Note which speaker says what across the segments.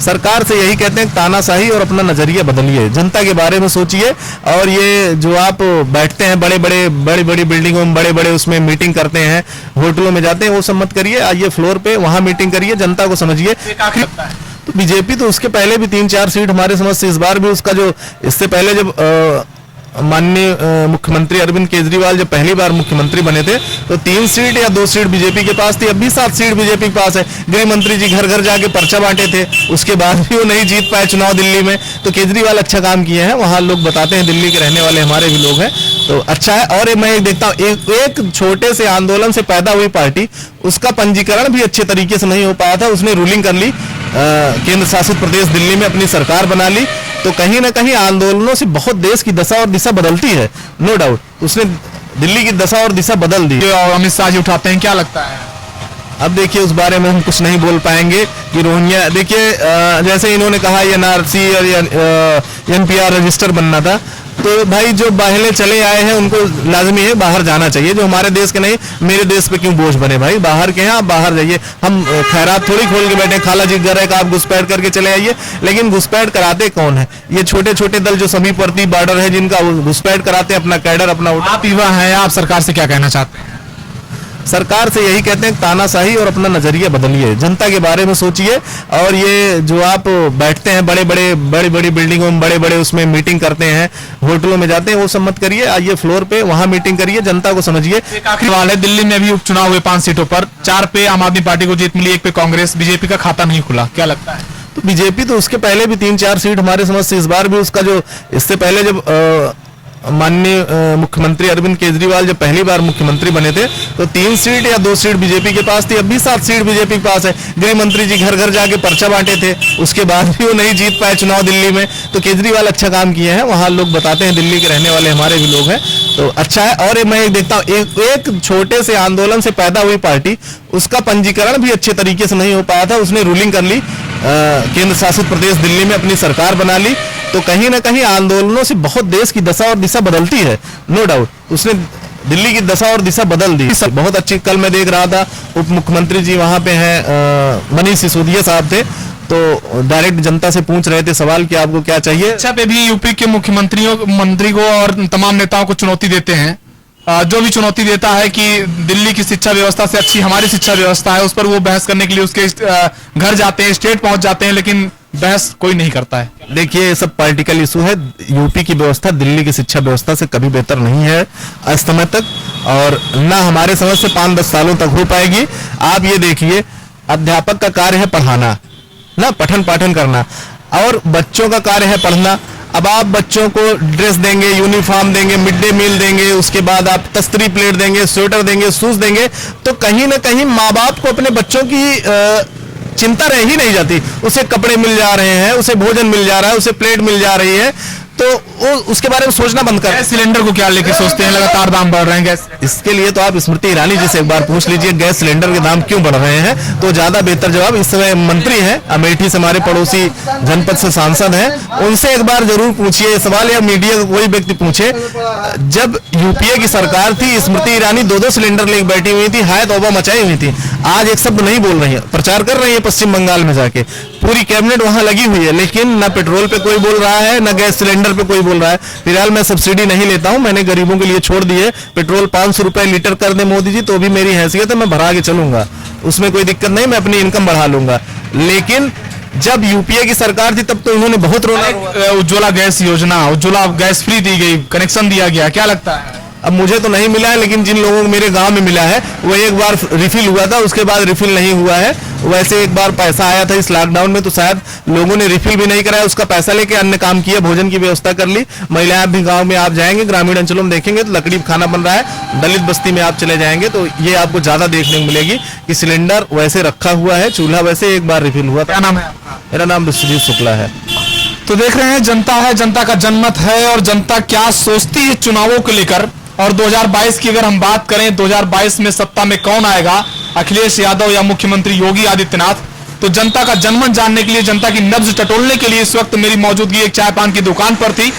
Speaker 1: सरकार से यही कहते हैं, तानाशाही और अपना नजरिया बदलिए, जनता के बारे में सोचिए। और ये जो आप बैठते हैं बड़ी बड़ी बिल्डिंगों में, बड़े बड़े उसमें मीटिंग करते हैं, होटलों में जाते हैं, वो सब मत करिए। आइए फ्लोर पे, वहां मीटिंग करिए, जनता को समझिए। तो बीजेपी तो उसके पहले भी 3-4 सीट हमारे समझ से, इस बार भी उसका जो इससे पहले जब माननीय मुख्यमंत्री अरविंद केजरीवाल जब पहली बार मुख्यमंत्री बने थे तो 3 सीट या 2 सीट बीजेपी के पास थी। अब भी 7 सीट बीजेपी के पास है। गृह मंत्री जी घर घर जाके पर्चा बांटे थे, उसके बाद भी वो नहीं जीत पाए चुनाव दिल्ली में। तो केजरीवाल अच्छा काम किए हैं, वहां लोग बताते हैं, दिल्ली के रहने वाले हमारे भी लोग हैं, तो अच्छा है। और मैं देखता हूँ एक छोटे से आंदोलन से पैदा हुई पार्टी, उसका पंजीकरण भी अच्छे तरीके से नहीं हो पाया था, उसने रूलिंग कर ली, केंद्र शासित प्रदेश दिल्ली में अपनी सरकार बना ली। तो कहीं ना कहीं आंदोलनों से बहुत देश की दशा और दिशा बदलती है, नो डाउट। उसने दिल्ली की दशा और दिशा बदल दी।
Speaker 2: और अमित शाह जी उठाते हैं, क्या लगता है?
Speaker 1: अब देखिए उस बारे में हम कुछ नहीं बोल पाएंगे कि रोहिंग्या, देखिए जैसे इन्होंने कहा एनआरसी और एनपीआर रजिस्टर बनना था, तो भाई जो बाहर चले आए हैं उनको लाजमी है बाहर जाना चाहिए। जो हमारे देश के नहीं, मेरे देश पे क्यों बोझ बने? भाई बाहर के हैं, आप बाहर जाइए। हम खैरात थोड़ी खोल के बैठे, खाला जी घर है कि आप घुसपैठ करके चले आइए, लेकिन घुसपैठ कराते कौन है? ये छोटे छोटे दल जो समीपवर्ती बॉर्डर है जिनका घुसपैठ कराते हैं, अपना कैडर अपना।
Speaker 2: आप युवा हैं, आप सरकार से क्या कहना चाहते हैं?
Speaker 1: सरकार से यही कहते हैं, तानाशाही और अपना नजरिया बदलिए, जनता के बारे में सोचिए। और ये जो आप बैठते हैं बड़ी बड़ी बिल्डिंगों में, बड़े बड़े उसमें मीटिंग करते हैं, होटलों में जाते हैं, वो सब मत करिए। आइए फ्लोर पे, वहां मीटिंग करिए, जनता को समझिए।
Speaker 2: एक आखिरी सवाल है, दिल्ली में अभी उपचुनाव हुए 5 सीटों पर, 4 पे आम आदमी पार्टी को जीत मिली, 1 पे कांग्रेस, बीजेपी का खाता नहीं खुला, क्या लगता है?
Speaker 1: तो बीजेपी तो उसके पहले भी 3-4 सीट हमारे समझ से, इस बार भी उसका जो इससे पहले जब माननीय मुख्यमंत्री अरविंद केजरीवाल जब पहली बार मुख्यमंत्री बने थे तो 3 सीट या 2 सीट बीजेपी के पास थी। अब भी 7 सीट बीजेपी के पास है। गृह मंत्री जी घर घर जाके पर्चा बांटे थे, उसके बाद भी वो नहीं जीत पाए चुनाव दिल्ली में। तो केजरीवाल अच्छा काम किए हैं, वहां लोग बताते हैं, दिल्ली के रहने वाले हमारे भी लोग हैं, तो अच्छा है। और मैं देखता हूँ एक छोटे से आंदोलन से पैदा हुई पार्टी, उसका पंजीकरण भी अच्छे तरीके से नहीं हो पाया था, उसने रूलिंग कर ली, केंद्र शासित प्रदेश दिल्ली में अपनी सरकार बना ली। तो कहीं ना कहीं आंदोलनों से बहुत देश की दशा और दिशा बदलती है, नो डाउट। उसने दिल्ली की दशा और दिशा बदल दी। बहुत अच्छी, कल मैं देख रहा था उप मुख्यमंत्री जी वहां पे हैं, मनीष सिसोदिया साहब थे, तो डायरेक्ट जनता से पूछ रहे थे सवाल कि आपको क्या चाहिए।
Speaker 2: शिक्षा पे भी यूपी के मंत्री को और तमाम नेताओं को चुनौती देते हैं, जो भी चुनौती देता है कि दिल्ली की शिक्षा व्यवस्था से अच्छी हमारी शिक्षा व्यवस्था है, उस पर वो बहस करने के लिए उसके घर जाते हैं, स्टेट पहुंच जाते हैं, लेकिन बहस कोई नहीं करता है।
Speaker 1: देखिए ये सब पॉलिटिकल इशू है। यूपी की व्यवस्था दिल्ली की शिक्षा व्यवस्था से कभी बेहतर नहीं है आज समय तक, और ना हमारे समझ से 5-10 सालों तक हो पाएगी। आप ये देखिए, अध्यापक का कार्य है पढ़ाना, ना पठन पाठन करना, और बच्चों का कार्य है पढ़ना। अब आप बच्चों को ड्रेस देंगे, यूनिफॉर्म देंगे, मिड डे मील देंगे, उसके बाद आप तस्तरी प्लेट देंगे, स्वेटर देंगे, शूज देंगे, तो कहीं ना कहीं माँ बाप को अपने बच्चों की चिंता रह ही नहीं जाती। उसे कपड़े मिल जा रहे हैं, उसे भोजन मिल जा रहा है, उसे प्लेट मिल जा रही है, तो वो उसके बारे में सोचना बंद कर।
Speaker 2: गैस सिलेंडर को क्या लेके सोचते हैं? लगातार दाम बढ़ रहे हैं गैस।
Speaker 1: इसके लिए तो आप स्मृति ईरानी जी से एक बार पूछ लीजिए गैस सिलेंडर के दाम क्यों बढ़ रहे हैं, तो ज्यादा बेहतर जवाब। इस समय मंत्री हैं अमेठी से, हमारे पड़ोसी जनपद से सांसद हैं, उनसे एक बार जरूर पूछिए सवाल, या मीडिया का कोई व्यक्ति पूछे। जब यूपीए की सरकार थी, स्मृति ईरानी 2-2 सिलेंडर लेकर बैठी हुई थी, हाय तौबा मचाई हुई थी। आज एक शब्द नहीं बोल रही है, प्रचार कर रही है पश्चिम बंगाल में जाके, पूरी कैबिनेट वहां लगी हुई है, लेकिन ना पेट्रोल पे कोई बोल रहा है, ना गैस सिलेंडर पे कोई बोल रहा है। फिलहाल मैं सब्सिडी नहीं लेता हूं, मैंने गरीबों के लिए छोड़ दी है। पेट्रोल 500 रुपए लीटर कर दे मोदी जी तो भी मेरी हैसियत है, मैं भरा के चलूंगा, उसमें कोई दिक्कत नहीं, मैं अपनी इनकम बढ़ा लूंगा। लेकिन जब यूपीए की सरकार थी तब तो इन्होंने बहुत रोना।
Speaker 2: उज्ज्वला गैस योजना, उज्ज्वला गैस फ्री दी गई, कनेक्शन दिया गया, क्या लगता है?
Speaker 1: अब मुझे तो नहीं मिला है, लेकिन जिन लोगों को मेरे गांव में मिला है वो एक बार रिफिल हुआ था, उसके बाद रिफिल नहीं हुआ है। वैसे एक बार पैसा आया था इस लॉकडाउन में, तो शायद लोगों ने रिफिल भी नहीं कराया, उसका पैसा लेके अन्य काम किया, भोजन की व्यवस्था कर ली। महिलाएं भी गांव में आप जाएंगे, ग्रामीण अंचलों में देखेंगे तो लकड़ी खाना बन रहा है। दलित बस्ती में आप चले जाएंगे तो ये आपको ज्यादा देखने को मिलेगी कि सिलेंडर वैसे रखा हुआ है, चूल्हा वैसे एक बार रिफिल हुआ था।
Speaker 2: क्या नाम है आपका?
Speaker 1: मेरा नाम विश्वजीत शुक्ला है।
Speaker 2: तो देख रहे हैं, जनता है, जनता का जनमत है, और जनता क्या सोचती है चुनावों को लेकर। और 2022 की अगर हम बात करें, 2022 में सत्ता में कौन आएगा, अखिलेश यादव या मुख्यमंत्री योगी आदित्यनाथ, तो जनता का जनमत जानने के लिए, जनता की नब्ज टटोलने के लिए इस वक्त मेरी मौजूदगी एक चाय पान की दुकान पर थी।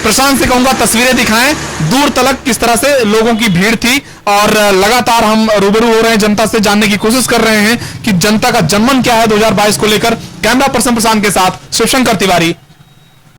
Speaker 2: प्रशांत से कहूंगा तस्वीरें दिखाएं दूर तलक किस तरह से लोगों की भीड़ थी और लगातार हम रूबरू हो रहे हैं जनता से, जानने की कोशिश कर रहे हैं कि जनता का जनमन क्या है 2022 को लेकर। कैमरा पर्सन प्रशांत के साथ शिवशंकर तिवारी,